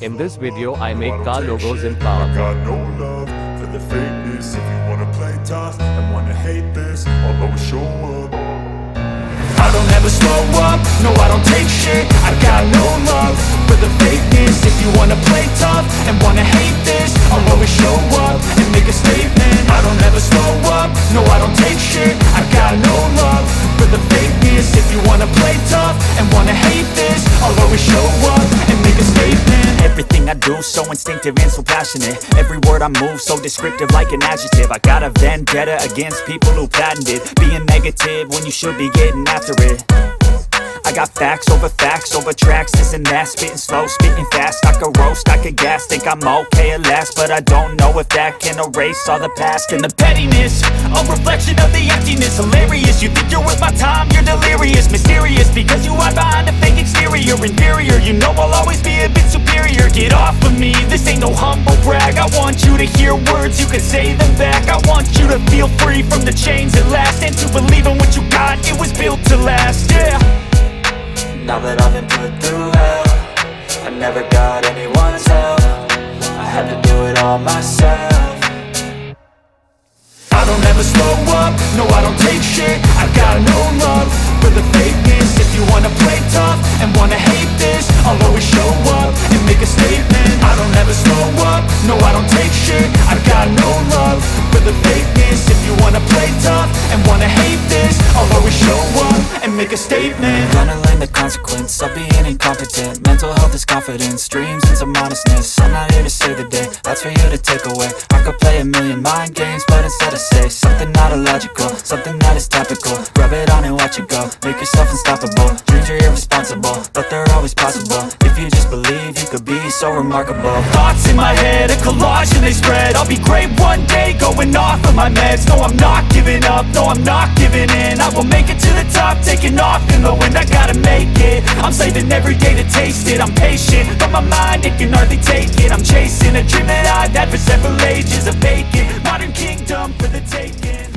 In this video I make car logos in PowerPoint. Got no love for the fakeness. If you wanna play tough and wanna hate this, I'll always show up. I don't ever slow up, no I don't take shit. I got no love for the fakeness. If you wanna play tough and wanna hate this, I'll always show up and make a statement. I don't ever slow up, no I don't take shit. I got no love for the fakeness. If you wanna play tough and wanna hate this, I'll always show up and make a statement. Everything I do so instinctive and so passionate. Every word I move so descriptive like an adjective. I got a vendetta against people who patented being negative when you should be getting after it. I got facts over tracks, this and that. Spitting slow, spitting fast. I could roast, I could gas. Think I'm okay at last, but I don't know if that can erase all the past. And the pettiness, a reflection of the emptiness. Hilarious, you think you're worth my time, you're delirious. Mysterious, because you hide behind a fake exterior. Inferior, you know I'll always be a bit superior. Get off of me, this ain't no humble brag. I want you to hear words, you can say them back. I want you to feel free from the chains at last, and to believe in what you got, it was built to last, yeah. Now that I've been put through hell, I never got anyone's help. I had to do it all myself. I don't ever slow up, no I don't take shit. I got no love for the fakeness. If you wanna play tough and wanna hate this, I'll always show up and make a statement. I don't ever slow up, no I don't take shit. I got no love for the fakeness. If you wanna play tough and wanna hate this, I'll always show up and make a statement. Gonna learn the consequence of being incompetent. Mental health is confidence, dreams and some honestness. I'm not here to save the day, that's for you to take away. I could play a million mind games, but instead I say something not illogical, something that is topical. Rub it on and watch it go, make yourself unstoppable. Dreams are irresponsible, but they're always possible. If you just believe, you could be so remarkable. Thoughts in my head, a collage and they spread. I'll be great one day, going off of my meds. No, I'm not giving up, no, I'm not giving in. I will make it to the top, taking off in the wind. I gotta make it, I'm saving every day to taste it. I'm patient, but my mind, it can hardly take it. I'm chasing a dream that I've had for several ages. A vacant modern kingdom for the taking.